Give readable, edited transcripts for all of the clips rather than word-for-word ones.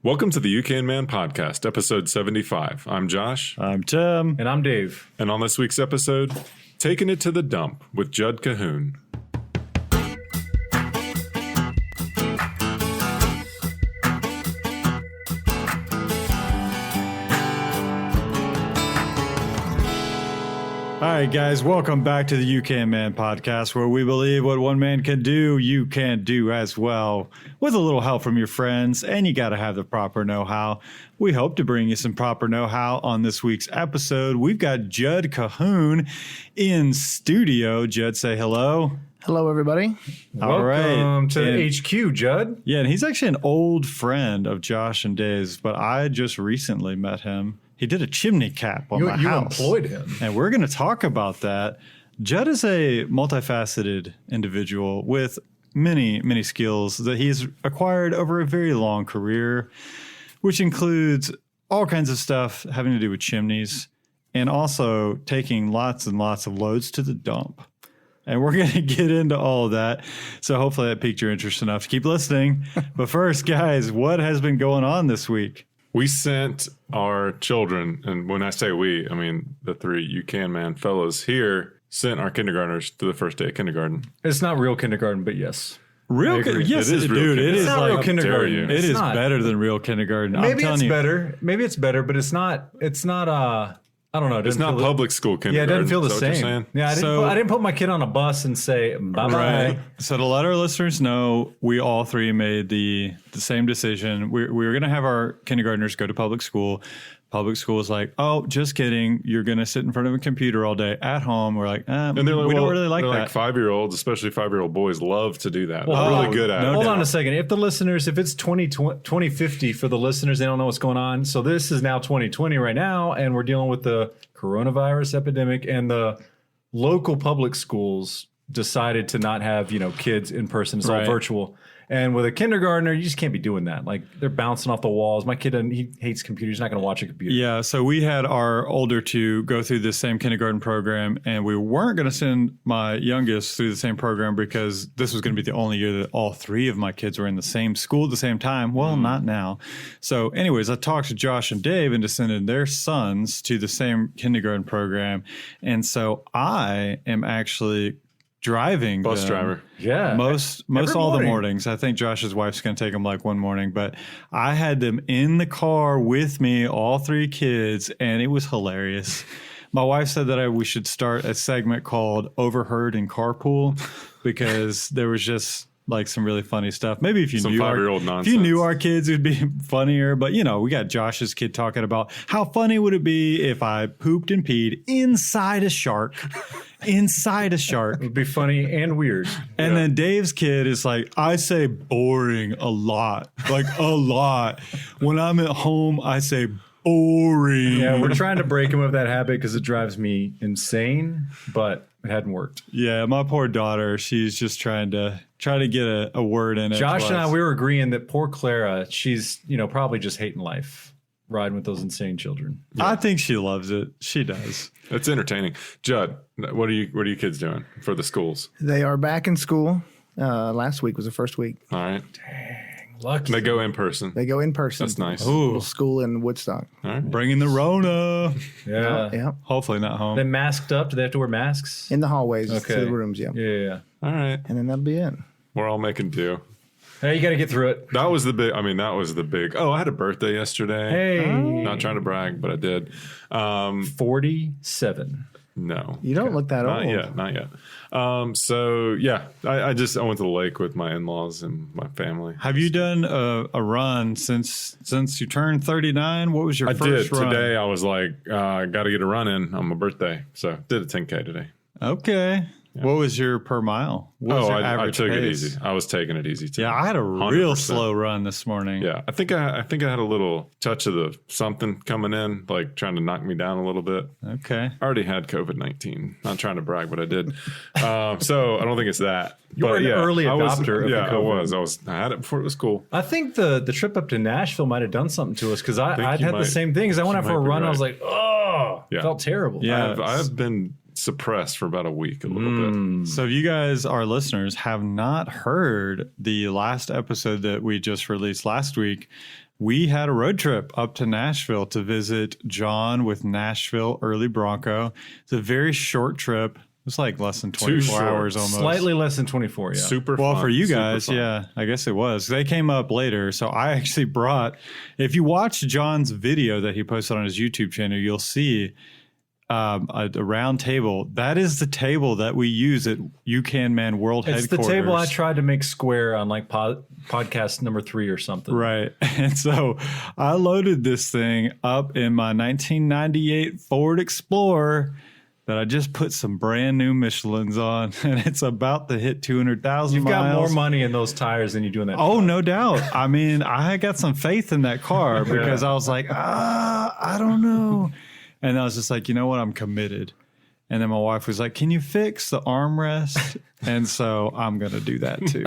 Welcome to the You Can Man podcast, episode 75. I'm Josh. I'm Tim. And I'm Dave. And on this week's episode, Taking It to the Dump with Jud Cahoon. All right, guys, welcome back to the You Can Man podcast, where we believe what one man can do, you can do as well, with a little help from your friends, and you got to have the proper know-how. We hope to bring you some proper know-how on this week's episode. We've got Jud Cahoon in studio. Jud, say hello. Hello, everybody. All right. Welcome to the HQ, Jud. Yeah, and he's actually an old friend of Josh and Dave's, but I just recently met him. He did a chimney cap on my house. You employed him. And we're going to talk about that. Jud is a multifaceted individual with many, many skills that he's acquired over a very long career, which includes all kinds of stuff having to do with chimneys and also taking lots and lots of loads to the dump. And we're going to get into all of that. So hopefully that piqued your interest enough to keep listening. But first, guys, what has been going on this week? We sent our children, and when I say we, I mean the three You Can Man fellows here, sent our kindergartners to the first day of kindergarten. It's not real kindergarten, but yes. Yes, it is real dude. It is not like real kindergarten. It is not. better than real kindergarten. Maybe it's better. Maybe it's better, but it's not. I don't know. It's not public school kindergarten. Yeah, it doesn't feel the Is that what you're same. saying? Yeah, I didn't put my kid on a bus and say bye-bye. Right. So to let our listeners know, we all three made the same decision. We were going to have our kindergartners go to public school. Public school is like, oh, just kidding. You're going to sit in front of a computer all day at home. We're like, And they're like, we don't really like that. Like 5-year-olds, especially 5-year-old boys, love to do that. Well, They're really good at it. Hold on a second. If it's 2050 for the listeners, they don't know what's going on. So this is now 2020 right now, and we're dealing with the coronavirus epidemic, and the local public schools decided to not have, kids in person. It's all virtual. And with a kindergartner, you just can't be doing that. Like, they're bouncing off the walls. My kid, he hates computers. He's not going to watch a computer. Yeah, so we had our older two go through the same kindergarten program, and we weren't going to send my youngest through the same program because this was going to be the only year that all three of my kids were in the same school at the same time. Well, not now. So anyways, I talked to Josh and Dave into sending their sons to the same kindergarten program. And so I am actually driving Bus them driver. Yeah. Most all the mornings. I think Josh's wife's going to take them like one morning, but I had them in the car with me, all three kids, and it was hilarious. My wife said that we should start a segment called Overheard in Carpool because there was just like some really funny stuff. Maybe if you Some knew 5-year-old if nonsense. you knew our kids, it'd be funnier. But we got Josh's kid talking about how funny would it be if I pooped and peed inside a shark. Inside a shark. It would be funny and weird. And then Dave's kid is like, I say boring a lot. Like a lot. When I'm at home, I say boring. Yeah, we're trying to break him of that habit because it drives me insane, but it hadn't worked. Yeah, my poor daughter, she's just trying to get a word in it. Josh and I, we were agreeing that poor Clara, she's, probably just hating life, riding with those insane children. Yeah. I think she loves it. She does. It's entertaining. Judd, what are you kids doing for the schools? They are back in school. Last week was the first week. All right. Lucky. They go in person. They go in person. That's nice. Ooh, School in Woodstock. All right. bringing the Rona. Yeah. Yeah. Hopefully not home. They masked up. Do they have to wear masks? In the hallways Okay. to the rooms, yeah. Yeah. All right. And then that'll be it. We're all making do. Hey, you got to get through it. That was the big. Oh, I had a birthday yesterday. Hey. Not trying to brag, but I did. 47. No. You don't look that Not old. yet. Not yet. So yeah, I went to the lake with my in-laws and my family. Have you done a run since you turned 39? What was your I first did. run? Today I was like, got to get a run in on my birthday. So did a 10K today. Okay. Yeah. What was your per mile? What was your I average took it pace? easy. I was taking it easy too. Yeah, I had a real 100%. slow run this morning. Yeah, I think I had a little touch of the something coming in, like trying to knock me down a little bit. Okay. I already had COVID-19. Not trying to brag, but I did. So I don't think it's that. You're an early adopter of the Yeah, COVID. I had it before it was cool. I think the trip up to Nashville might have done something to us because I'd had the same thing. Because I went out for a run, I was like, oh, Yeah. felt terrible. Yeah. I've been suppressed for about a week, a little bit. So if you guys, our listeners, have not heard the last episode that we just released last week, we had a road trip up to Nashville to visit John with Nashville Early Bronco. It's a very short trip. It's like less than 24 short. hours almost. Slightly less than 24, yeah. Super Well, fun. for you Super guys, fun. yeah, I guess it was. They came up later. So I actually brought, if you watch John's video that he posted on his YouTube channel, you'll see a round table. That is the table that we use at You Can Man World It's Headquarters. the table I tried to make square on like podcast number 3 or something. Right. And so I loaded this thing up in my 1998 Ford Explorer that I just put some brand new Michelins on, and it's about to hit 200,000 You've miles. got more money in those tires than you do in that. Oh, no doubt. I mean, I got some faith in that car because I was like, I don't know. And I was just like, you know what? I'm committed. And then my wife was like, can you fix the armrest? And so I'm going to do that too.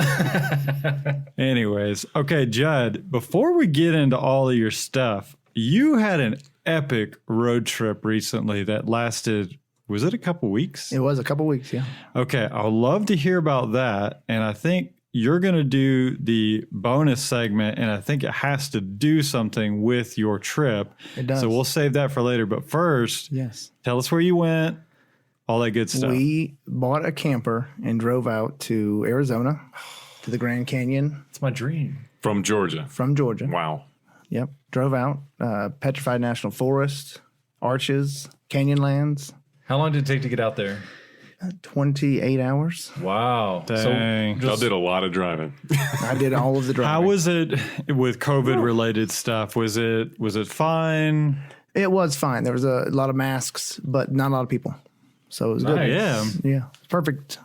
Anyways, okay, Judd, before we get into all of your stuff, you had an epic road trip recently that lasted, was it a couple weeks? It was a couple weeks, yeah. Okay, I would love to hear about that. And I think you're going to do the bonus segment, and I think it has to do something with your trip. It does. So we'll save that for later. But first, Yes. tell us where you went, all that good stuff. We bought a camper and drove out to Arizona, to the Grand Canyon It's my dream. From Georgia. from Georgia. Wow. Yep. Drove out, Petrified National Forest, Arches, Canyonlands, How long did it take to get out there? 28 hours. Wow. Dang. Y'all did a lot of driving. I did all of the driving. How was it with COVID related stuff? Was it fine? It was fine. There was a lot of masks, but not a lot of people. So it was good. Yeah, Yeah. Perfect.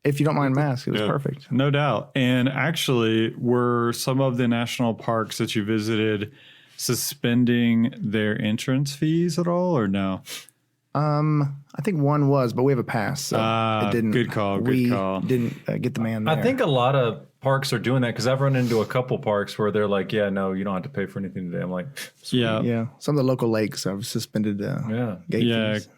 If you don't mind masks, it was Yeah. perfect. no doubt. And actually, were some of the national parks that you visited suspending their entrance fees at all, or no? I think one was, but we have a pass. So it didn't. good call, good we call. didn't get the man there. I think a lot of parks are doing that because I've run into a couple parks where they're like, yeah, no, you don't have to pay for anything today. I'm like, Yeah. Yeah. Some of the local lakes have suspended yeah. gate Yeah, fees.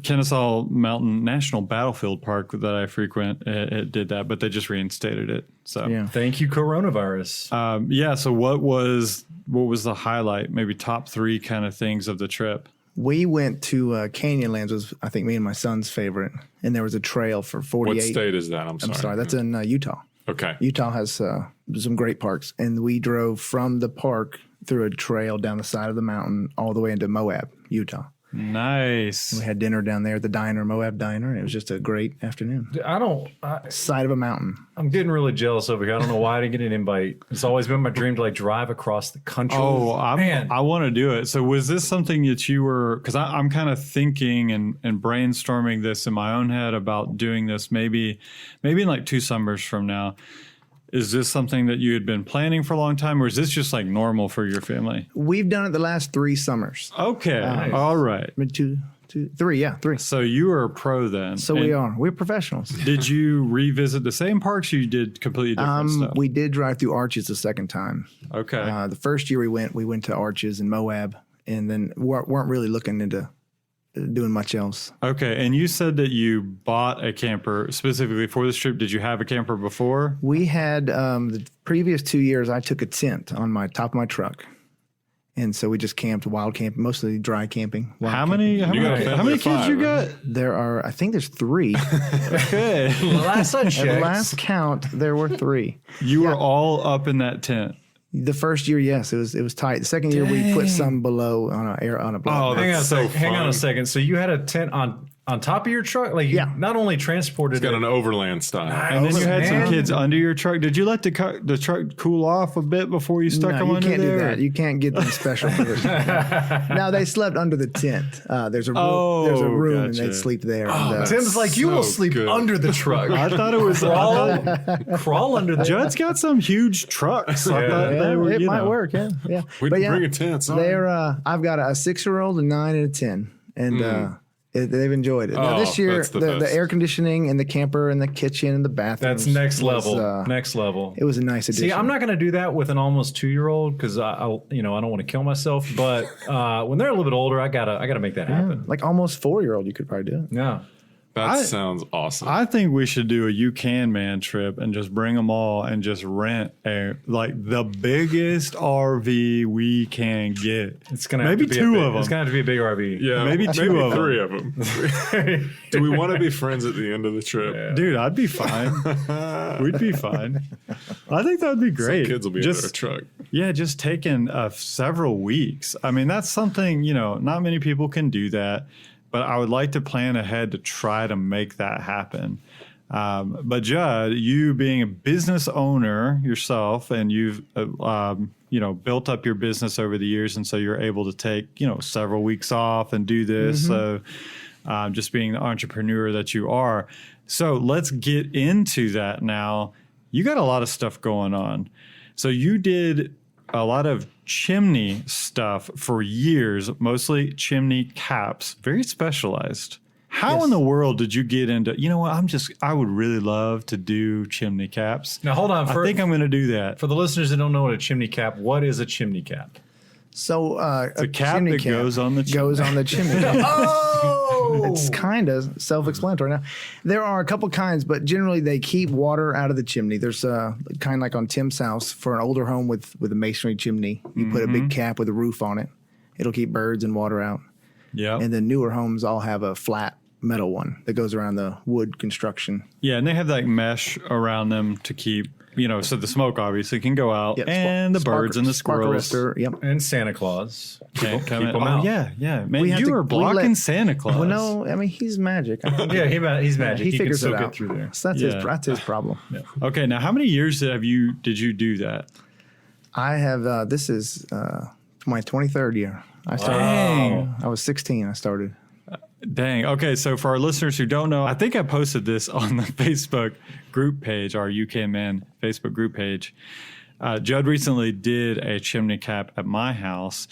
Kennesaw Mountain National Battlefield Park that I frequent, it did that, but they just reinstated it. So Yeah. Thank you, coronavirus. yeah. So what was the highlight? Maybe top 3 kind of things of the trip. We went to Canyonlands, was I think me and my son's favorite, and there was a trail for 48. What state is that? I'm sorry. I'm sorry, that's in Utah. Okay. Utah has some great parks, and we drove from the park through a trail down the side of the mountain all the way into Moab, Utah. Nice. We had dinner down there at the diner, Moab Diner, and it was just a great afternoon. Side of a mountain. I'm getting really jealous over here. I don't know why I didn't get an invite. It's always been my dream to like drive across the country. Oh, man. I want to do it. So was this something that you were, because I'm kind of thinking and brainstorming this in my own head about doing this maybe in like 2 summers from now. Is this something that you had been planning for a long time, or is this just like normal for your family? We've done it the last 3 summers. Okay. All right. I mean, 3. So you are a pro then. So we are. We're professionals. Did you revisit the same parks, or you did completely different stuff? We did drive through Arches the second time. Okay. The first year we went to Arches and Moab, and then weren't really looking into doing much else. Okay. And you said that you bought a camper specifically for this trip. Did you have a camper before? We had the previous 2 years. I took a tent on my top of my truck, and so we just camped, wild camping, mostly dry camping. wild How camping. many? How You got a many, family how many of kids 5, you right? got? There are, I think there's 3. Okay. last I At checked, last count, there were 3. You were all up in that tent. The first year, yes, it was tight. The second year, we put some below on a block. Oh, hang on a that's so second. Hang on fun. a second. So you had a tent on top of your truck? Like you Yeah. not only transported Got it. an overland style. And then you had some man. kids under your truck. Did you let the truck cool off a bit before you stuck them you under can't there? do that. You can't get them special for this. No, they slept under the tent. There's a room, and gotcha. they'd sleep there. And, Tim's like, you will So sleep good. under the truck. I thought it was Crawl under the Judd's got some huge trucks. I thought they were, it you might know. work. Yeah. We But can yeah, bring a tent. Sorry. they're. I've got a 6-year-old, a 9, and a 10, and they've enjoyed it. Now, Oh, this year, that's the the best. air conditioning and the camper and the kitchen and the bathroom. That's next level. Was, Next level. It was a nice addition. See, I'm not going to do that with an almost 2-year-old because I don't want to kill myself. But when they're a little bit older, I gotta make that happen. like almost 4-year-old. You could probably do it. Yeah. That sounds awesome. I think we should do a You Can Man trip and just bring them all and just rent the biggest RV we can get. It's gonna maybe have to be two of them. It's gonna have to be a big RV. yeah, maybe two of them. three of them. Do we want to be friends at the end of the trip? Dude, I'd be fine. We'd be fine. I think that would be great. Kids will be in their truck. Yeah, just taking several weeks. I mean, that's something, not many people can do that, but I would like to plan ahead to try to make that happen. But Jud, you being a business owner yourself, and you've, built up your business over the years, and so you're able to take, several weeks off and do this. So just being the entrepreneur that you are. So let's get into that now. You got a lot of stuff going on. So you did a lot of chimney stuff for years, mostly chimney caps, very specialized. How in the world did you get into, I would really love to do chimney caps. Now, hold on. I think I'm going to do that. For the listeners that don't know what a chimney cap, what is a chimney cap? So a cap that goes on the chimney. Goes on the chimney. Oh, it's kind of self-explanatory. Now, there are a couple kinds, but generally they keep water out of the chimney. There's kind of like on Tim's house for an older home with a masonry chimney. You put a big cap with a roof on it. It'll keep birds and water out. Yeah. And the newer homes all have a flat metal one that goes around the wood construction. Yeah, and they have like mesh around them to keep, so the smoke obviously can go out, and the birds and the squirrels. And Santa Claus. Can't come in. them out. Yeah. Man, you are blocking Santa Claus. Well, no, I mean, he's magic. Yeah, he's magic. He figures can it still out. get through there. So that's his problem. Yeah. Okay, now how many years did you do that? I have, this is my 23rd year. I started. I was 16. I started. Dang. Okay, so for our listeners who don't know, I think I posted this on the Facebook group page, our UK Man Facebook group page. Jud recently did a chimney cap at my house,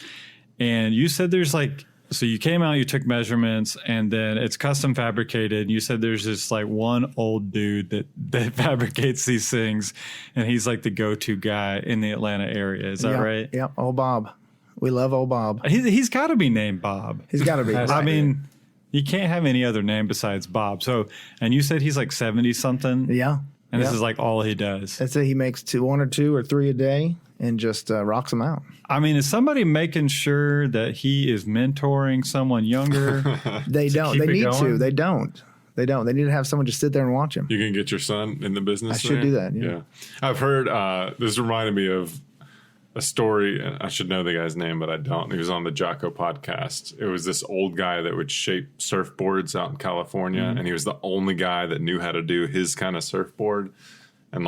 and you said there's so you came out, you took measurements, and then it's custom fabricated. And you said there's this one old dude that fabricates these things, and he's like the go-to guy in the Atlanta area. Is that right? Yep. Old Bob. We love old Bob. He's got to be named Bob. He's got to be. I mean, you can't have any other name besides Bob. So, and you said he's like 70 something. Yeah. And this is like all he does. That's it. He makes one or two or three a day and just rocks them out. I mean, is somebody making sure that he is mentoring someone younger? They don't. They need to. They don't. They don't. They need to have someone just sit there and watch him. You can get your son in the business. I should do that. Yeah. I've heard, this reminded me of a story. I should know the guy's name, but I don't. He was on the Jocko podcast. It was this old guy that would shape surfboards out in California, and he was the only guy that knew how to do his kind of surfboard. And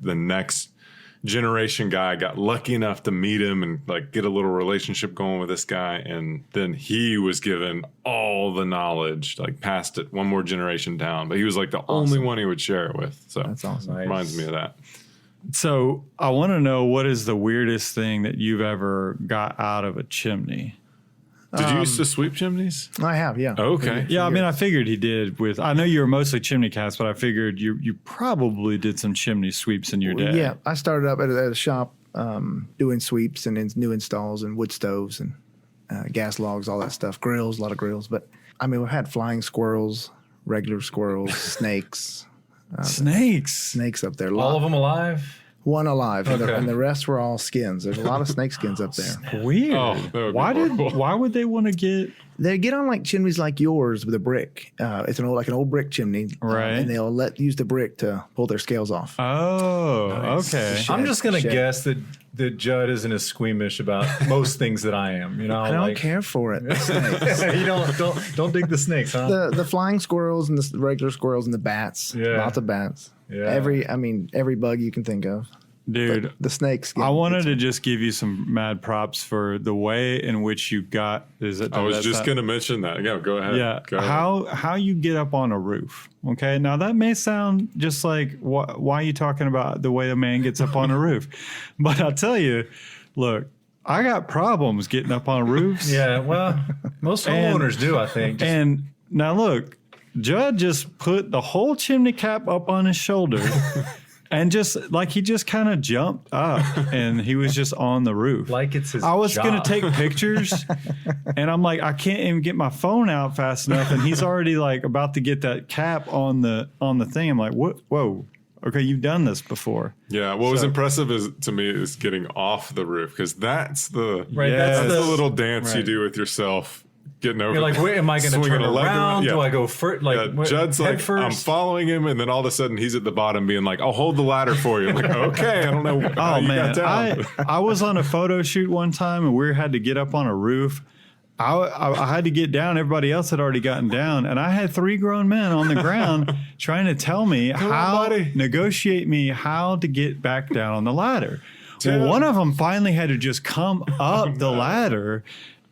the next generation guy got lucky enough to meet him and get a little relationship going with this guy, and then he was given all the knowledge, passed it one more generation down. But he was the only one he would share it with. So that's awesome. Reminds me of that. So I want to know, what is the weirdest thing that you've ever got out of a chimney? Did you used to sweep chimneys? I have, yeah. Okay. Yeah, I mean, I figured he did I know you were mostly chimney caps, but I figured you probably did some chimney sweeps in your day. Yeah, I started up at a shop doing sweeps and new installs and wood stoves and gas logs, all that stuff. Grills, a lot of grills. But, I mean, we've had flying squirrels, regular squirrels, snakes. Snakes up there. All of them alive? One alive, and the rest were all skins. There's a lot of snake skins up there. Weird. Oh, why would they want to get? They get on chimneys like yours with a brick. It's an old brick chimney, right? And they'll use the brick to pull their scales off. Oh, okay. I'm just gonna guess that Jud isn't as squeamish about most things that I am. I don't care for it. The snakes. You don't dig the snakes, huh? The flying squirrels and the regular squirrels and the bats. Yeah. Lots of bats. Yeah. Every bug you can think of. Dude, but the snakes. I wanted to just give you some mad props for the way in which you got. I was just going to mention that. Yeah, go ahead. Yeah, go ahead. How you get up on a roof? Okay, now that may sound just like why are you talking about the way a man gets up on a roof? But I'll tell you, look, I got problems getting up on roofs. Yeah, well, most homeowners do, I think. And now look, Jud just put the whole chimney cap up on his shoulder. And just like he just kind of jumped up and he was just on the roof. Like it's his I was job. going to take pictures and I'm like, I can't even get my phone out fast enough. And he's already like about to get that cap on the thing. I'm like, what? Whoa. Okay, you've done this before. Yeah, what was impressive to me is getting off the roof, because that's the That's the little dance you do with yourself, getting over. You're like, wait, am I going to swinging turn a leg around? Yeah. Do I go first? Like, Judd's head like, first? I'm following him, and then all of a sudden he's at the bottom being like, I'll hold the ladder for you. I'm like, okay, I don't know how you got down. I was on a photo shoot one time and we had to get up on a roof. I had to get down. Everybody else had already gotten down, and I had 3 grown men on the ground trying to tell me negotiate me how to get back down on the ladder. Well, one of them finally had to just come up the ladder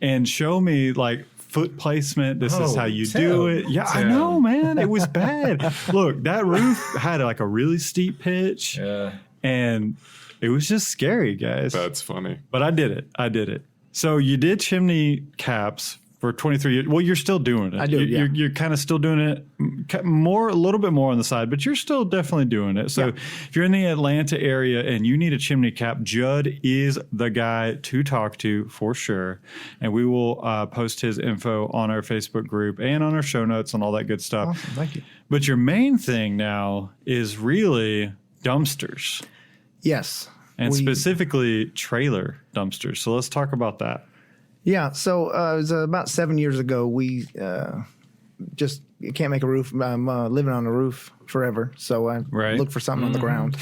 and show me like foot placement. This is how you do it. Yeah, I know, man. It was bad. Look, that roof had like a really steep pitch, and it was just scary, guys. That's funny. But I did it. So you did chimney caps for 23 years. Well, you're still doing it. I do, You're kind of still doing it a little bit more on the side, but you're still definitely doing it. So if you're in the Atlanta area and you need a chimney cap, Jud is the guy to talk to for sure. And we will post his info on our Facebook group and on our show notes and all that good stuff. Awesome, thank you. But your main thing now is really dumpsters. Yes. And specifically trailer dumpsters. So let's talk about that. Yeah. So it was about 7 years ago. We just you can't make a roof. I'm living on a roof forever. So I looked for something on the ground.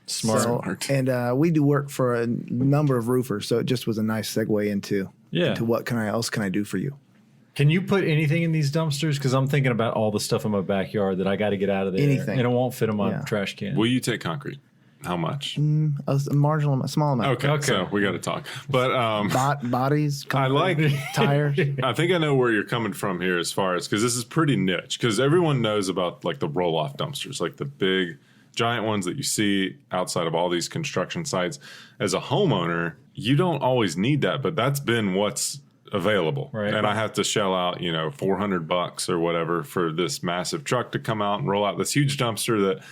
Smart. And we do work for a number of roofers. So it just was a nice segue into what else can I do for you? Can you put anything in these dumpsters? Because I'm thinking about all the stuff in my backyard that I got to get out of there. Anything. And it won't fit in my trash can. Will you take concrete? How much? A small amount. Okay, so we got to talk. But bodies, I like tires. I think I know where you're coming from here as far as, because this is pretty niche, because everyone knows about like the roll-off dumpsters, like the big giant ones that you see outside of all these construction sites. As a homeowner, you don't always need that, but that's been what's available. Right. And I have to shell out, $400 or whatever for this massive truck to come out and roll out this huge dumpster that,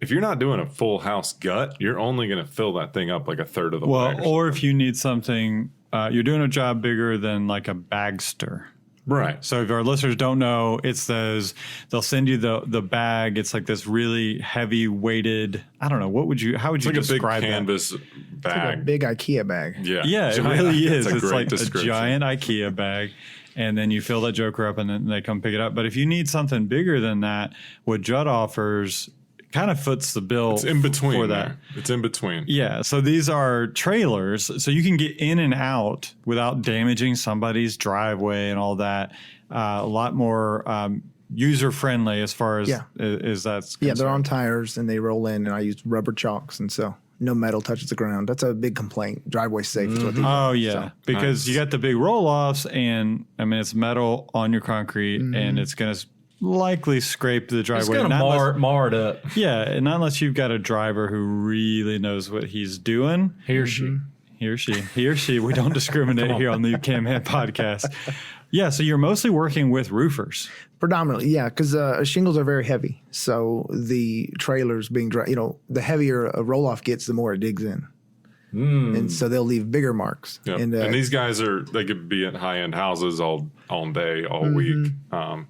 if you're not doing a full house gut, you're only going to fill that thing up like a third of the way. Well, or if you need something, you're doing a job bigger than like a bagster. Right. So if our listeners don't know, it's those, they'll send you the bag. It's like this really heavy weighted, I don't know, how would you It's like describe a big canvas Like bag. a big IKEA bag. Yeah. Yeah, it really is. That's a It's great like description. a giant IKEA bag. And then you fill that joker up and then they come pick it up. But if you need something bigger than that, what Jud offers kind of foots the bill. It's in between for that. there. It's in between. Yeah. So these are trailers. So you can get in and out without damaging somebody's driveway and all that. A lot more user friendly as far as that's concerned. Yeah, they're on tires and they roll in, and I use rubber chocks, and so no metal touches the ground. That's a big complaint. Driveway safe is what they do. Oh yeah, So, because you got the big roll offs, and I mean it's metal on your concrete, and it's gonna likely scrape the driveway. It's going to mar it up. Yeah, and not unless you've got a driver who really knows what he's doing. He or she. He or she. We don't discriminate here on the Cam Head podcast. Yeah, so you're mostly working with roofers. predominantly, yeah, because shingles are very heavy. So the trailers being dry, the heavier a roll off gets, the more it digs in. And so they'll leave bigger marks. Yep. And, And these guys they could be at high end houses all day, all week,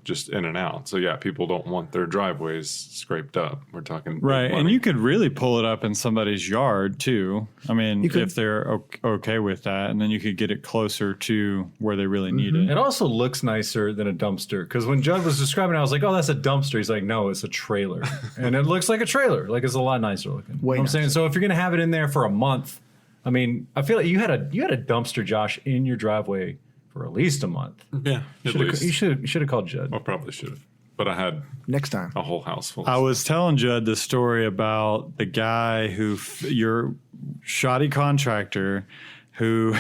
just in and out. So yeah, people don't want their driveways scraped up. We're talking big Right, and money. you could really pull it up in somebody's yard too. I mean, if they're okay with that, and then you could get it closer to where they really need it. It also looks nicer than a dumpster, because when Jud was describing it, I was like, "Oh, that's a dumpster." He's like, "No, it's a trailer," and it looks like a trailer. Like it's a lot nicer looking. You know what I'm saying? So if you're gonna have it in there for a month, I mean, I feel like you had a dumpster, Josh, in your driveway for at least a month. Yeah, at least. You should have called Jud. I probably should have. But I had next time. a whole house full of I was telling Jud the story about the guy your shoddy contractor who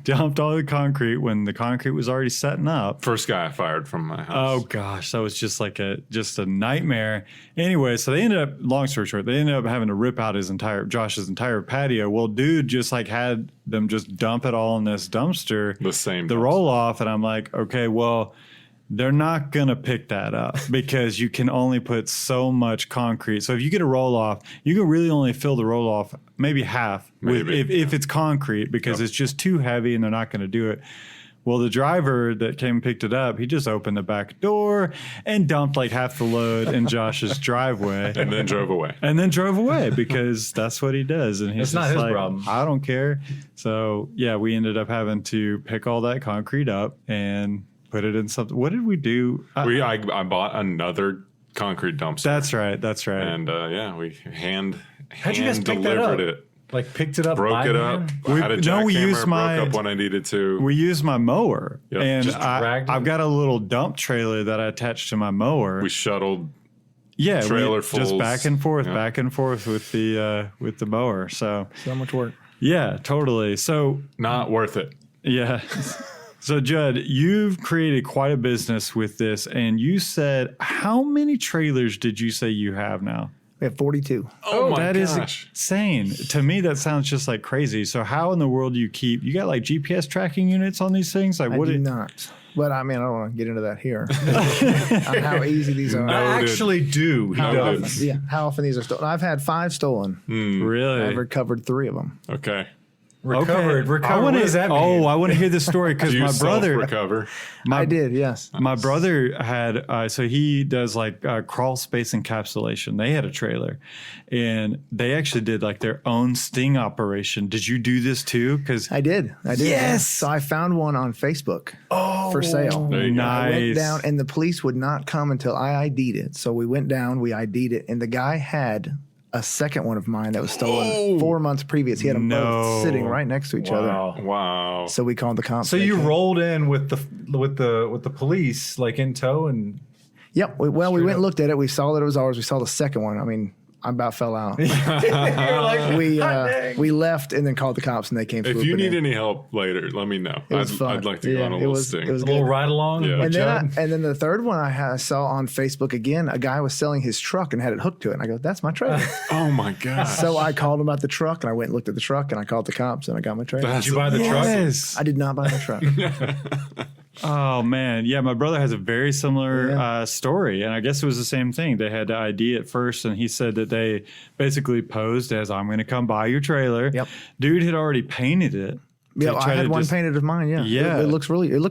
dumped all the concrete when the concrete was already setting up. first guy I fired from my Oh house. gosh, that was just like a nightmare. Anyway, so they ended up, long story short, they ended up having to rip out Josh's entire patio. Well, dude just had them just dump it all in this dumpster, The same the dumpster. roll off, and I'm like, okay, well, they're not going to pick that up because you can only put so much concrete. So if you get a roll off, you can really only fill the roll off maybe half if it's concrete because it's just too heavy and they're not going to do it. Well, the driver that came and picked it up, he just opened the back door and dumped like half the load in Josh's driveway. And then drove away. Because that's what he does. And he's It's not just his like, problem. I don't care. So, yeah, we ended up having to pick all that concrete up and put it in something. What did we do? I bought another concrete dumpster. That's right. And we hand How'd you guys pick that delivered up? it. Like picked it up, Broke it up. I had a jackhammer, broke up when I needed to. We used my mower. Yep. And Just I've got a little dump trailer that I attached to my mower. We shuttled trailer fulls. Just back and forth with the mower. So much work. Yeah, totally. So not worth it. Yeah. So Jud, you've created quite a business with this, and you said how many trailers did you say you have now? We have 42. Oh my that gosh. is insane. To me, that sounds just like crazy. So how in the world do you got like GPS tracking units on these things? Like I do not. But I mean, I don't want to get into that here. On how easy these are. I actually do. He does. How often these are stolen. I've had 5 stolen. Really? I've recovered 3 of them. Okay. Recovered. What does that mean? I want to hear this story because Do you my brother recover. I did, yes. My brother had, so he does like crawl space encapsulation. They had a trailer and they actually did like their own sting operation. Did you do this too? Because I did. Yes. So I found one on Facebook for sale. There you go. Nice. I went down and the police would not come until I ID'd it. So we went down, we ID'd it, and the guy had a second one of mine that was stolen 4 months previous. He had them both sitting right next to each other. Wow. So we called the cops. So They you came. rolled in with the police like in tow and Yep. We went and looked at it. We saw that it was ours. We saw the second one. I mean, I about fell out. We left and then called the cops and they came. If you need any help later, let me know. I'd like to go on a little sting. It was a little ride along. Yeah. And then the third one I saw on Facebook again, a guy was selling his truck and had it hooked to it. And I go, that's my trailer. Oh my gosh. So I called him about the truck and I went and looked at the truck and I called the cops and I got my trailer. Did you buy the truck? Yes. I did not buy the truck. Oh man, yeah. My brother has a very similar story, and I guess it was the same thing. They had to ID it first, and he said that they basically posed as, "I'm going to come buy your trailer." Yep. Dude had already painted it. Yeah, I had one painted of mine. Yeah, Yeah. It looks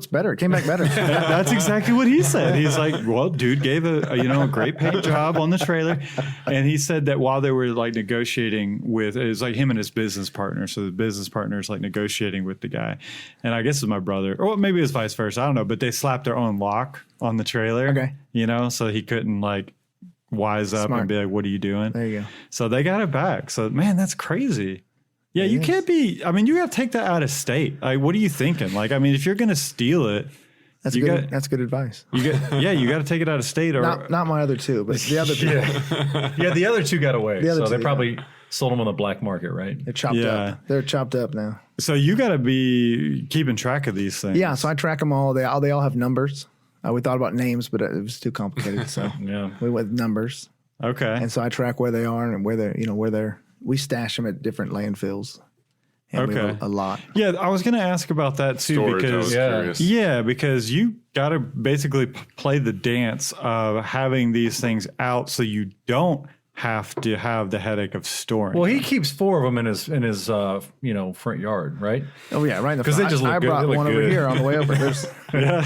better. It came back better. That's exactly what he said. He's like, well, dude gave a great paint job on the trailer. And he said that while they were like negotiating with, it was like him and his business partner. So the business partner is like negotiating with the guy. And I guess it was my brother, or maybe it was vice versa. I don't know, but they slapped their own lock on the trailer. Okay. So he couldn't like wise up Smart. and be like, what are you doing? There you go. So they got it back. So man, that's crazy. Yeah, you can't be. I mean, you got to take that out of state. Like, what are you thinking? Like, I mean, if you're going to steal it, That's you good. That's good advice. you got to take it out of state. Or Not my other two, but the other two. Yeah, the other two got away. The other So they two, probably sold them on the black market, right? They're chopped Yeah. up. They're chopped up now. so you got to be keeping track of these things. Yeah, so I track them all. They all have numbers. We thought about names, but it was too complicated. So Yeah. we went with numbers, Okay. and so I track where they are and where they're. We stash them at different landfills. And we have Okay. a lot. Yeah, I was going to ask about that too Storage, I because was Yeah. curious. yeah, because you got to basically play the dance of having these things out so you don't have to have the headache of storing. Well, he keeps 4 of them in his front yard, right? Oh yeah, right in the 'Cause they front. just look I good. brought They look one over good. here on the way over. There's yeah.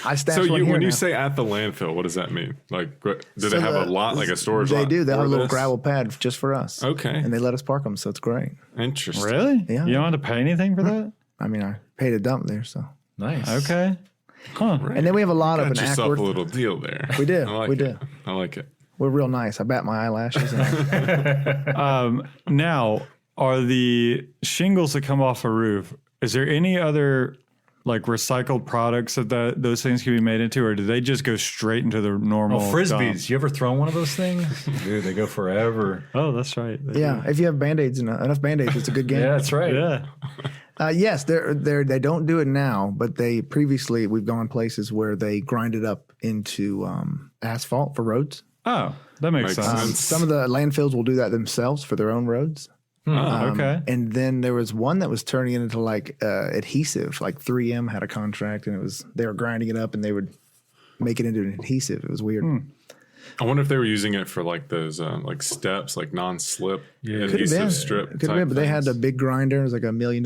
I stashed So one here when you now. say at the landfill, what does that mean? Like, do So they have a the- lot, like a storage They lot? do. They have for a little this? gravel pad just for us. Okay. And they let us park them, so it's great. Interesting. Really? Yeah. You don't have to pay anything for that? I mean, I paid a dump there, so. Nice. Okay. Huh. And then we have a lot up Got in yourself Ackworth. a little deal there. We did. I like We it. did. I like it. We're real nice. I bat my eyelashes. And Now, are the shingles that come off a roof, is there any other like recycled products that those things can be made into, or do they just go straight into the normal Oh, frisbees. dump? You ever thrown one of those things? Dude, they go forever. Oh, that's right. yeah, if you have Band-Aids enough Band-Aids, it's a good game. Yeah, that's right. Yeah. Yes, they don't do it now, but they previously, we've gone places where they grind it up into asphalt for roads. Oh, that makes Makes sense. sense. Some of the landfills will do that themselves for their own roads. Okay. And then there was one that was turning it into like adhesive. Like 3M had a contract, and they were grinding it up, and they would make it into an adhesive. It was weird. I wonder if they were using it for like those like steps, like non-slip Could have adhesive been. strip. Could have type been, but they had things. a big grinder. It was like $1 million,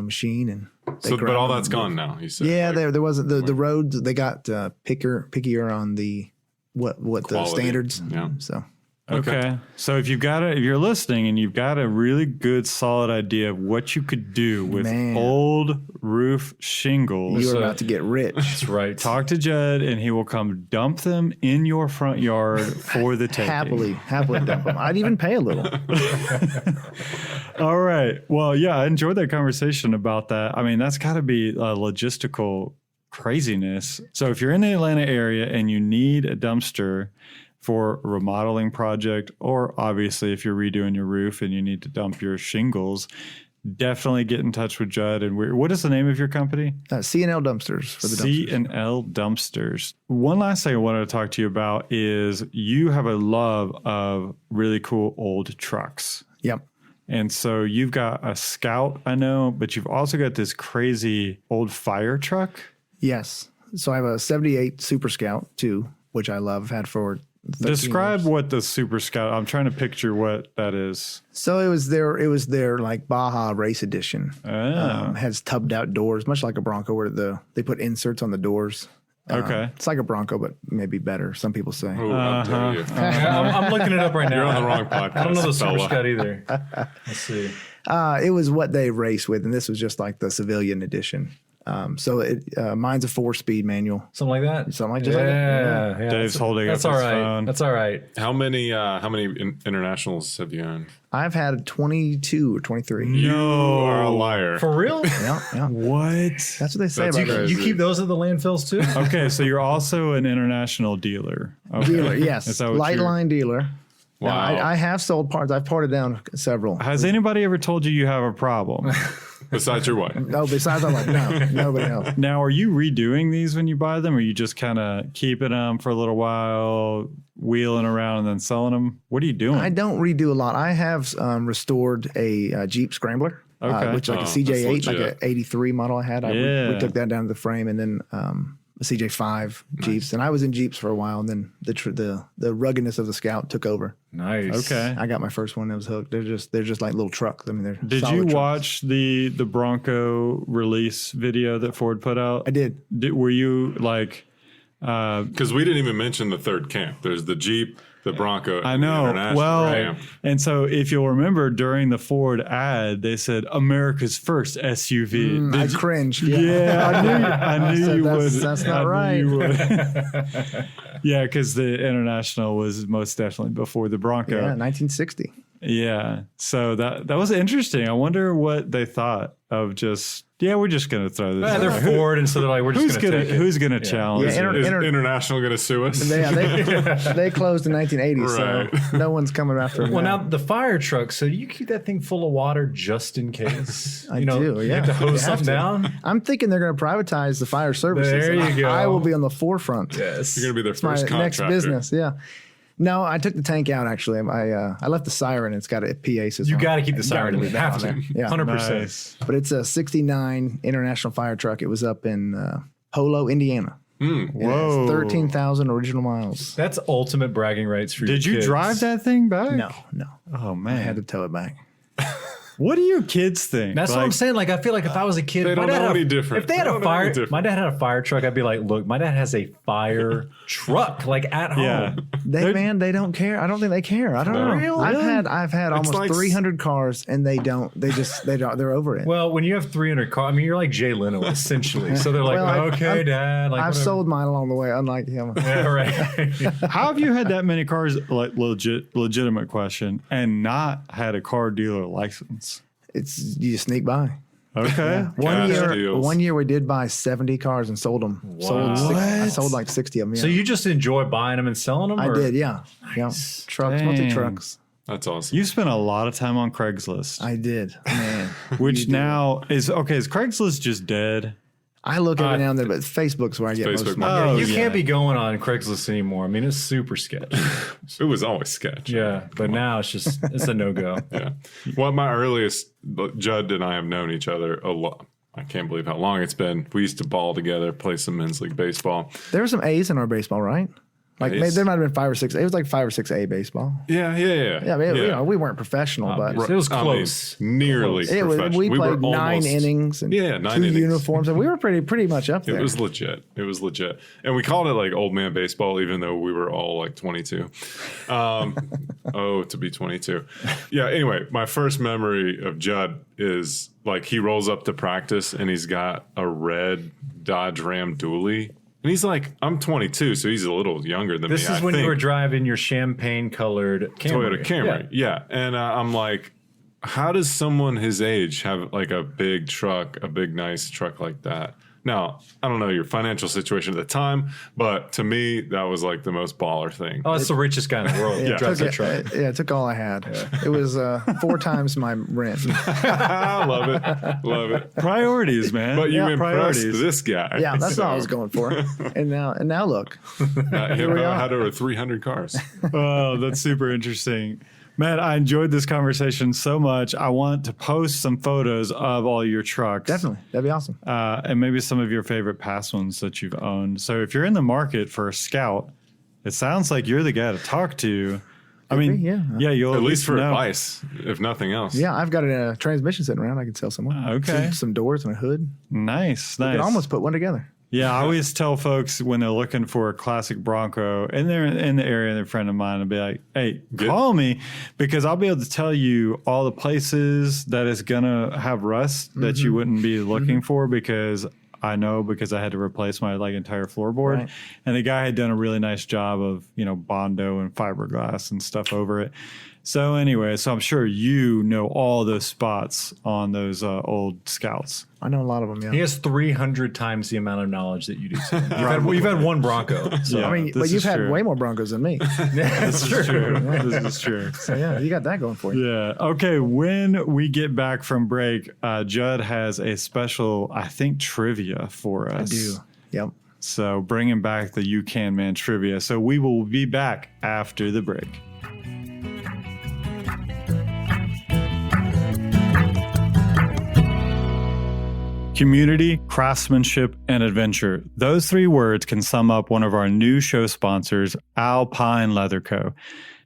machine, and So, but all that's gone now. You said. yeah, like, there wasn't the roads. They got pickier on the what the Quality. standards. Yeah. So Okay. So if you're listening and you've got a really good solid idea of what you could do with Man. old roof shingles, you are about to get rich. That's right. talk to Jud and he will come dump them in your front yard for the taking. happily dump them. I'd even pay a little. All right. Well, yeah, I enjoyed that conversation about that. I mean, that's got to be a logistical craziness. So if you're in the Atlanta area and you need a dumpster for a remodeling project, or obviously if you're redoing your roof and you need to dump your shingles, definitely get in touch with Jud. And what is the name of your company? C&L dumpsters for the dumpsters. C&L Dumpsters. One last thing I wanted to talk to you about is you have a love of really cool old trucks. Yep. And so you've got a Scout, I know, but you've also got this crazy old fire truck. Yes. So I have a 78 Super Scout 2, which I love. I've had for 13 Describe years. what the Super Scout, I'm trying to picture what that is. So it was their like Baja Race Edition. Has tubbed out doors, much like a Bronco, where they put inserts on the doors. Okay. It's like a Bronco, but maybe better. Some people say. Ooh, how dare you. I'm looking it up right now. You're on the wrong podcast. I don't know the Super fella. Scout either. Let's see. It was what they race with, and this was just like the civilian edition. Mine's a 4-speed manual. Something like that. Something like just like that. Yeah. Dave's holding That's up all his right. phone. That's all right. How many internationals have you owned? I've had 22 or 23. You are a liar. For real? Yeah. What? That's what they say That's about crazy. You keep those at the landfills too? Okay, so you're also an international dealer. Okay. dealer. Is Yes, that what light you're- line dealer. Wow. Now, I have sold parts. I've parted down several. Has anybody ever told you have a problem? Besides your wife. No, besides I'm like, no, nobody else. Now, are you redoing these when you buy them, or are you just kind of keeping them for a little while, wheeling around, and then selling them? What are you doing? I don't redo a lot. I have restored a Jeep Scrambler, Okay. which like a Oh, CJ8, that's like legit. a 83 model I had. Yeah. We took that down to the frame, and then a CJ5 Jeeps. And I was in Jeeps for a while, and then the ruggedness of the Scout took over. Nice. Okay. I got my first one that was hooked. They're just like little trucks. I mean, they're Did solid you trucks. watch the Bronco release video that Ford put out? I did. Were you like? Because we didn't even mention the third camp. There's the Jeep, the Bronco, I and the know. International Well, camp. and so if you'll remember during the Ford ad, they said America's first SUV. I Did you- cringed. Yeah, I knew said you that's- would. that's not I knew right. you would. Yeah, because the International was most definitely before the Bronco. Yeah, 1960. Yeah. So that was interesting. I wonder what they thought of just, we're just going to throw this. Yeah, in they're there. Ford, and so they're like, we're just Who's going to gonna take it. Who's gonna challenge? Yeah, it? Is Inter- International going to sue us? They closed in 1980, Right. so no one's coming after them. Well, now the fire truck. So you keep that thing full of water just in case. I you know, do, You yeah. have to You hose have something to. down. I'm thinking they're going to privatize the fire services. There and you go. I will be on the forefront. Yes. You're going to be their My first next contractor. business. Yeah. No, I took the tank out. Actually, I left the siren. It's got a PA system. You got to keep the Gotta siren in leave there. that Have on to. there. Yeah. 100%. Nice. But it's a '69 International fire truck. It was up in Polo, Indiana. Whoa. 13,000 original miles. That's ultimate bragging rights for Did your you kids. drive that thing back? No. Oh I man. had to tow it back. What do you kids think? That's what I'm saying. Like, I feel like if I was a kid, They my don't dad know had any different. If they had They a don't know any fire, different. my dad had a fire truck. I'd be like, look, my dad has a fire truck, like at home. Yeah. They don't care. I don't think they care. I don't know. Really? I've had almost like 300 cars, and they don't. They're over it. Well, when you have 300 cars, I mean, you're like Jay Leno essentially. So they're like, Well, okay, Dad. Like, I've whatever. sold mine along the way, unlike him. Yeah, right. How have you had that many cars? Like legitimate question, and not had a car dealer license? It's you just sneak by. Okay. Cash deals. One year we did buy 70 cars and sold them. I sold like 60 of them. Yeah. So you just enjoy buying them and selling them? I or? did, yeah. Yeah. Trucks, Dang. multi trucks. That's awesome. You spent a lot of time on Craigslist, I did, man. which now is okay. Is Craigslist just dead? I look every now and then, but Facebook's where I get most of Facebook my. Marketplace. You can't be going on Craigslist anymore. I mean, it's super sketch. It was always sketch. Yeah, but now it's a no-go. Yeah. Well, my earliest, Jud and I have known each other a lot. I can't believe how long it's been. We used to ball together, play some men's league baseball. There were some A's in our baseball, right? Like maybe there might have been 5 or 6. It was like 5 or 6 A baseball. Yeah. Yeah, I mean, you know, we weren't professional, but It was close. I mean, nearly it was, professional. we played were 9 innings and 2 innings. uniforms, and we were pretty much up there. It was legit. And we called it like old man baseball, even though we were all like 22. To be 22. Yeah, anyway, my first memory of Jud is like he rolls up to practice and he's got a red Dodge Ram dually. And he's like, I'm 22, so he's a little younger than me. This is when you were driving your champagne-colored Toyota Camry. Yeah. And I'm like, how does someone his age have like a big truck, a big nice truck like that? Now, I don't know your financial situation at the time, but to me, that was like the most baller thing. Oh, it's the richest guy in the world. Yeah, Drives a truck. it took all I had. It was 4 times my rent. I love it. Priorities, man. But you Yeah, impressed this guy. Yeah, that's what I was going for. And now look. Here we had over 300 cars. Oh, that's super interesting. Man, I enjoyed this conversation so much. I want to post some photos of all your trucks. Definitely. That'd be awesome. And maybe some of your favorite past ones that you've owned. So if you're in the market for a Scout, it sounds like you're the guy to talk to. I mean, you'll At least for know. advice, if nothing else. Yeah, I've got a transmission sitting around I could sell someone. Okay. Some doors and a hood. Nice. You could almost put one together. Yeah, I always tell folks when they're looking for a classic Bronco and they're in the area, they're a friend of mine, and be like, hey, call me because I'll be able to tell you all the places that it's going to have rust that you wouldn't be looking for because I know because I had to replace my like entire floorboard. Right. And the guy had done a really nice job of, Bondo and fiberglass and stuff over it. So anyway, I'm sure you know all those spots on those old Scouts. I know a lot of them, yeah. He has 300 times the amount of knowledge that you do. You've had one Bronco. So. Yeah. I mean, but you've had way more Broncos than me. This is true. This is true. So yeah, you got that going for you. Yeah. Okay. When we get back from break, Jud has a special, I think, trivia for us. I do. Yep. So bringing back the You Can Man trivia. So we will be back after the break. Community, craftsmanship, and adventure. Those 3 words can sum up one of our new show sponsors, Alpine Leather Co.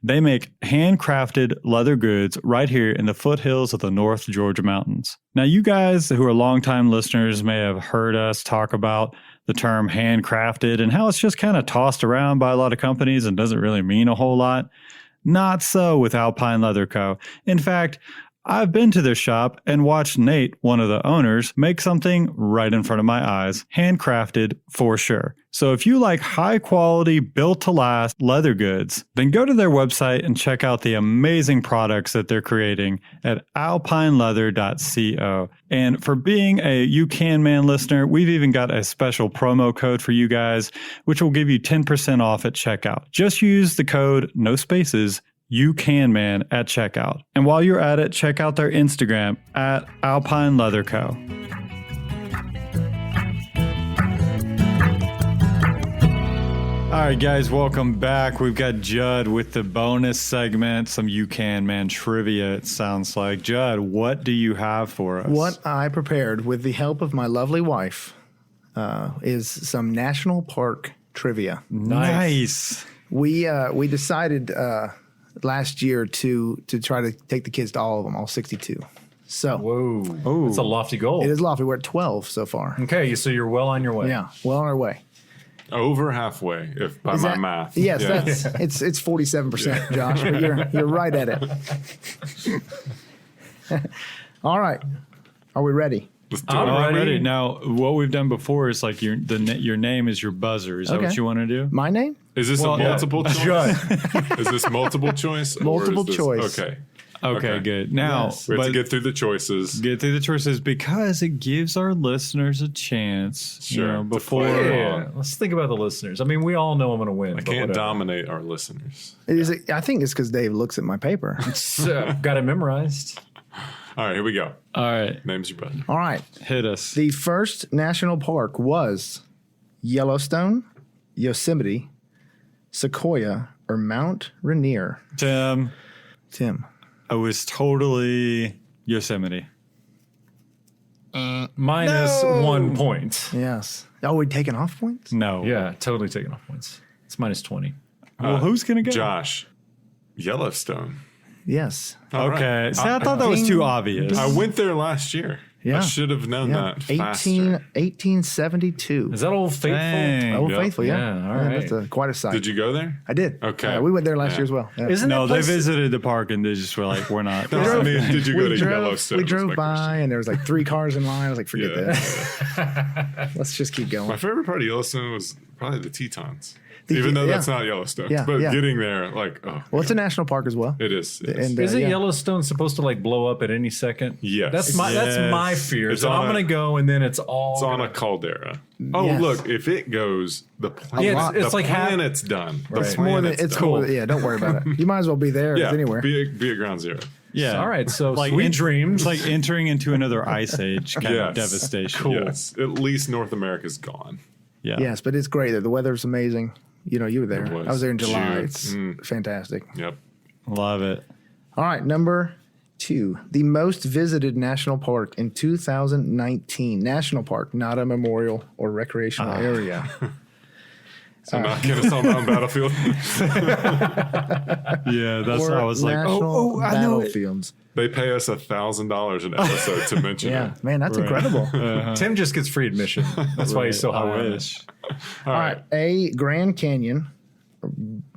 They make handcrafted leather goods right here in the foothills of the North Georgia mountains. Now, you guys who are longtime listeners may have heard us talk about the term handcrafted and how it's just kind of tossed around by a lot of companies and doesn't really mean a whole lot. Not so with Alpine Leather Co. In fact, I've been to their shop and watched Nate, one of the owners, make something right in front of my eyes, handcrafted for sure. So if you like high quality, built to last leather goods, then go to their website and check out the amazing products that they're creating at alpineleather.co. And for being a You Can Man listener, we've even got a special promo code for you guys, which will give you 10% off at checkout. Just use the code, no spaces, You Can Man at checkout. And while you're at it, check out their Instagram at Alpine Leather Co. All right, guys, welcome back. We've got Jud with the bonus segment, some You Can Man trivia, it sounds like. Jud, what do you have for us? What I prepared with the help of my lovely wife is some national park trivia. Nice. We decided last year to try to take the kids to all of them, all 62. So Whoa. That's a lofty goal. it is lofty. We're at 12 so far. Okay, so you're well on your way. Yeah, well on our way. Over halfway, if by Is my that- math. Yes, Yeah. it's 47%, Josh. But you're right at it. All right, are we ready? Let's do I'm it. I'm ready. ready. Now, what we've done before is like your name is your buzzer. Is that Okay. what you want to do? My name? Is this Well, a multiple choice? Jud. Is this multiple choice? or Multiple is this- choice. Okay. Okay, good. Now, Yes. We have to but get through the choices. get through the choices because it gives our listeners a chance. Sure, to before. play Yeah, let's think about the listeners. I mean, we all know I'm going to win. I can't dominate our listeners. I think it's because Dave looks at my paper. Got it memorized. All right, here we go. All right. Name's your brother. All right. Hit us. The first national park was Yellowstone, Yosemite, Sequoia, or Mount Rainier. Tim. I was totally Yosemite. Minus 1 point. Yes. Oh, we taking off points? No. Yeah, totally taking off points. It's minus 20. Well, who's going to go? Josh, Yellowstone. Yes. All Okay. right. See, I thought that was too obvious. I went there last year. Yeah. I should have known Yeah. that faster. 1872. Is that Old Faithful? Dang. Old Yep. Faithful, yeah. Yeah, all right. That's quite a sight. Did you go there? I did. Okay. We went there last Yeah. year as well. Yeah. Isn't No, that they place- visited the park and they just were like, we're not. I mean, did you go to Yellowstone? We was drove my by question. and there was like 3 cars in line. I was like, forget Yeah. that. Let's just keep going. My favorite part of Yellowstone was probably the Tetons. The- Even though yeah. that's not Yellowstone. Yeah, But yeah. getting there, like, oh, Well, it's a national park as well. it is. It is. And, Isn't yeah. Yellowstone supposed to like blow up at any second? Yes. That's my Yes. fear. It's So on I'm a- gonna go and then it's all It's on gonna- a caldera. Oh, Yes. look, if it goes, the planet, Yeah, it's the like half- planet's done. The Right. more than planet's it's done. cool. Yeah, don't worry about it. You might as well be there Yeah, as anywhere. be at ground zero. Yeah. All right, so like sweet dreams. It's like entering into another ice age kind Yes. of devastation. Cool. Yes, at least North America's gone. Yeah. Yes, but it's great there. The weather's amazing. You know, you were there. It was. I was there in July. June. It's fantastic. Yep. Love it. All right, number 2. The most visited national park in 2019. National park, not a memorial or recreational area. So not Kennesaw Mountain Battlefield. Yeah, that's Or how I was like, national I know it. battlefields. They pay us $1,000 an episode to mention Yeah, it. man, that's incredible. Tim just gets free admission. That's why he's so high. I on it. wish. All right. A, Grand Canyon,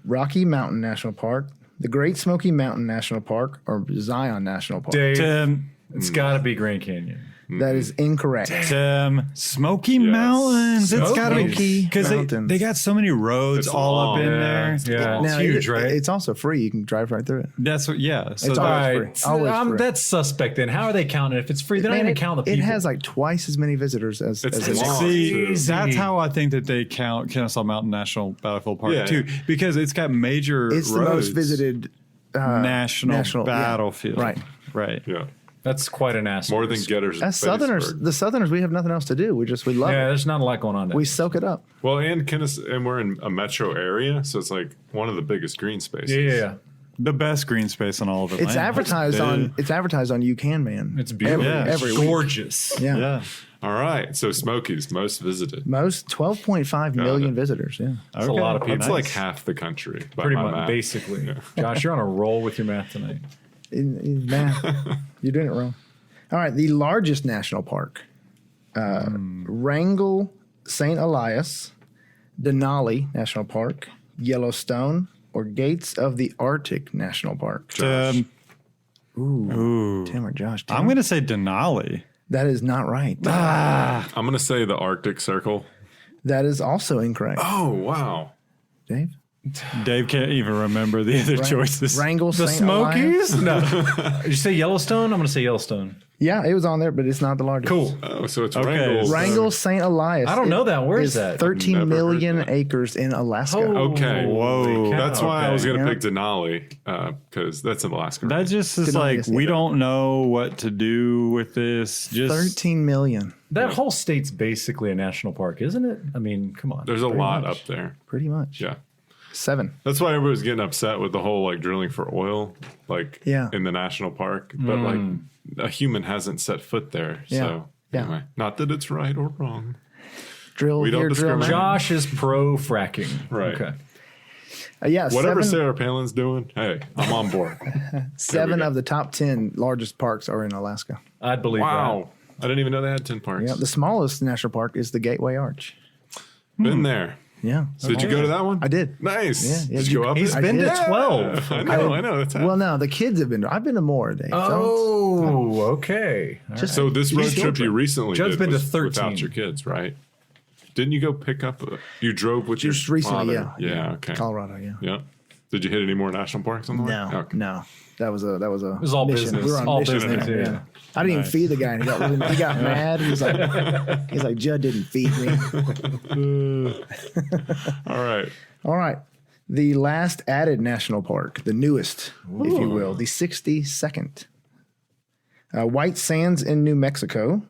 Rocky Mountain National Park, the Great Smoky Mountain National Park, or Zion National Park. Dave, Tim. it's got to be Grand Canyon. That is incorrect. Tim. Smoky Mountains. It's got to be. Smoky Because Mountains. they got so many roads It's all long. up in Yeah, there. yeah. Now, It's huge, right? It's also free. You can drive right through it. That's what, yeah. So It's All always right, free. Always free. that's suspect. Then how are they counting? If it's free, they're not Man, even counting the it people. has like twice as many visitors as It's it long. See, too. that's how I think that they count Kennesaw Mountain National Battlefield Park Yeah. too, because it's got major. It's the most roads. visited national yeah. battlefield. Right. Right. Yeah. That's quite an asterisk. More than Getters. As Southerners, the Southerners, we have nothing else to do. We love Yeah, it. there's not a lot going on there. We soak it up. Well, and we're in a metro area, so it's like one of the biggest green spaces. yeah. The best green space on all of it. It's advertised on. It's advertised on You Can Man. It's beautiful. Yeah. Every week. Gorgeous. Yeah. Yeah. All right. So Smokies, most visited. Most 12.5 million visitors. Yeah. That's a lot of people. It's like half the country. By Pretty my much, math. basically. Yeah. Josh, you're on a roll with your math tonight. In math, you're doing it wrong. All right, the largest national park, Wrangell St. Elias, Denali National Park, Yellowstone, or Gates of the Arctic National Park. Tim, Tim or Josh? Tim? I'm going to say Denali. That is not right. I'm going to say the Arctic Circle. That is also incorrect. Oh, wow. Dave? Dave can't even remember the other choices. Wrangell The St. Elias? Smokies? No. Did you say Yellowstone? I'm going to say Yellowstone. Yeah, it was on there, but it's not the largest. Cool. Oh, so it's Okay. Wrangell. Wrangell St. Elias. I don't know that. Where is that? 13 Never heard million that. acres in Alaska. Okay. Whoa. That's why I was going to Yeah. pick Denali, because that's in Alaska. That just is Denali like, is we the- don't know what to do with this. Just 13 million, That whole state's basically a national park, isn't it? I mean, come on. There's a lot much. up there. pretty much. Yeah. 7. That's why everybody's getting upset with the whole like drilling for oil, like Yeah. in the national park. But like a human hasn't set foot there. Yeah. So Yeah. anyway, not that it's right or wrong. Drill We don't here, drill discriminate. there. Josh is pro fracking. Right. Okay. Yeah, Whatever 7, Sarah Palin's doing, hey, I'm on board. 7 go. of the top 10 largest parks are in Alaska. I'd believe Wow. I didn't even know they had 10 parks. Yeah, the smallest national park is the Gateway Arch. Been there. Yeah. So did you go to that one? I did. Nice. Yeah, Did you go up He's it? I been did. to 12. I know. That's Well, no, the kids have been to. I've been to more, Dave. Oh, okay. All Just so this road Just trip you children. recently Judd's did been to was 13. without your kids, right? Didn't you go pick up? You drove with Just your recently, father? Yeah. Okay. Colorado, yeah. Yeah. Did you hit any more national parks on the way? No, Okay. no. That was a It was all mission. business. We were on All mission business, there, yeah. I didn't even feed the guy. And he got mad. He's like, Judd didn't feed me. All right. All right. The last added national park, the newest, if you will, the 62nd. White Sands in New Mexico,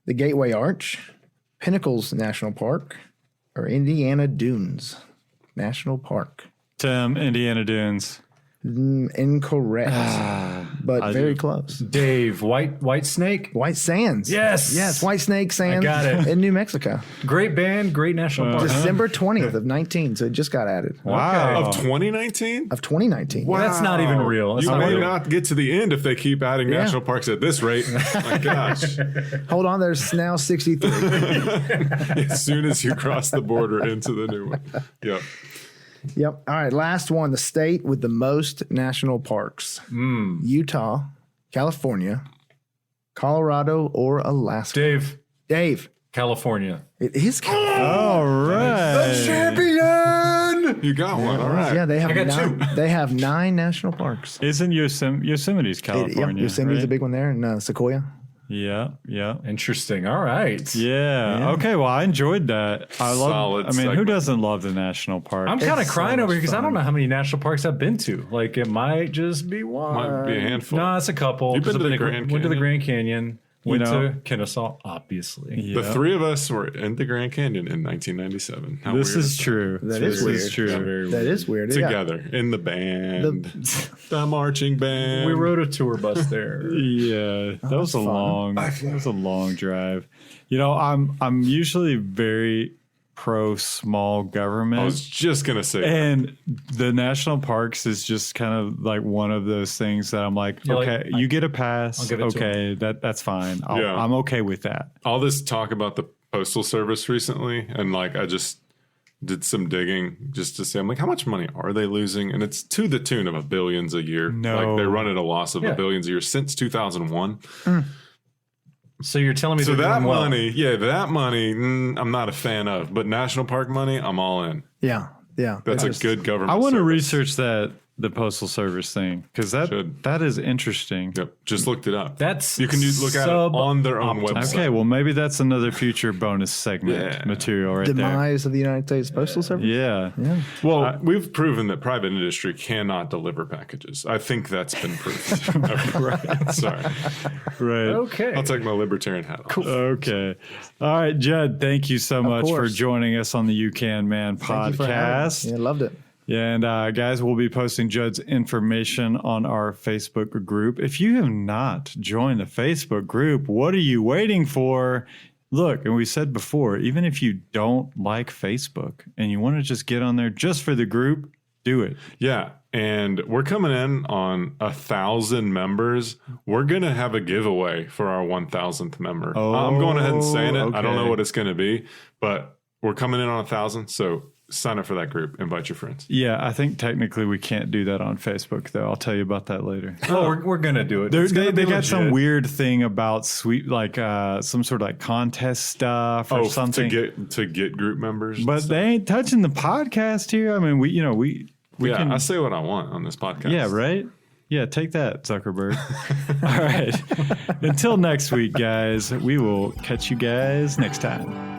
the Gateway Arch, Pinnacles National Park, or Indiana Dunes National Park. Tim, Indiana Dunes. Incorrect, but very close. Dave, White Snake. White Sands. Yes. White Snake Sands got it. in New Mexico. Great band, great national park. December 20th of 19, so it just got added. Wow. Of 2019? Of 2019. Wow. That's not even real. That's You not may real. not get to the end if they keep adding national parks at this rate. My gosh. Hold on, there's now 63. As soon as you cross the border into the new one. Yep. Yep. All right, last one. The state with the most national parks. Utah, California, Colorado, or Alaska. Dave, California. It is California. All right. Champion. You got one. All right. Yeah, they have I got nine. They have 9 national parks. Isn't Yosemite's California? Yosemite's right? a big one there, and Sequoia. Yeah. Interesting. All right. Yeah. Okay. Well, I enjoyed that. Solid who segment. doesn't love the national park? I'm kind of It's crying so over here much because I fun. don't know how many national parks I've been to. Like it might just be one. Might be a handful. No, it's a couple. You've been 'Cause to I've the Grand Went to the Canyon? Grand Canyon. Went know- to Kennesaw, obviously. Yeah. The 3 of us were in the Grand Canyon in 1997. How This weird is that? true. That is This is weird. true. That is weird. Yeah. Together in the band, the marching band. We rode a tour bus there. Yeah, that was a fun. long drive. You know, I'm usually very pro small government. I was just gonna say. And the national parks is just kind of like one of those things that I'm like, You're like, okay, you get a pass. give it to Okay, that's fine. Yeah. I'm okay with that. all this talk about the postal service recently, and like I just did some digging just to say, I'm like, how much money are they losing? And it's to the tune of $billions a year. No. Like they run at a loss of Yeah. $billions a year since 2001. So you're telling me So they're that doing well. money, I'm not a fan of. But national park money, I'm all in. Yeah. That's a Just- good government. I want to service. research the postal service thing because Should. that is interesting. Yep, just looked it up. That's You can look at it on their own website. Okay, well maybe that's another future bonus segment Yeah. material right there. Demise of the United States Postal Service. Yeah. Well, we've proven that private industry cannot deliver packages. I think that's been proven. Right. Sorry. Right. okay. I'll take my libertarian hat off. Okay. All right, Judd, thank you so much for course. joining us on the You Can Man Thank you for having me. podcast. Yeah, loved it. And guys, we'll be posting Judd's information on our Facebook group. If you have not joined the Facebook group, what are you waiting for? Look, and we said before, even if you don't like Facebook and you want to just get on there just for the group, do it. Yeah. And we're coming in on 1,000 members. We're going to have a giveaway for our 1,000th member. I'm going ahead and saying it. I don't know okay. what it's going to be, but we're coming in on 1,000. So sign up for that group. Invite your friends. Yeah, I think technically we can't do that on Facebook, though. I'll tell you about that later. Oh, we're gonna do it. They It's gonna be got some legit. weird thing about some sort of like contest stuff or something. to get group members. But they ain't touching the podcast here. I mean, we yeah, can. I say what I want on this podcast. Yeah, right. Yeah, take that, Zuckerberg. All right. Until next week, guys. We will catch you guys next time.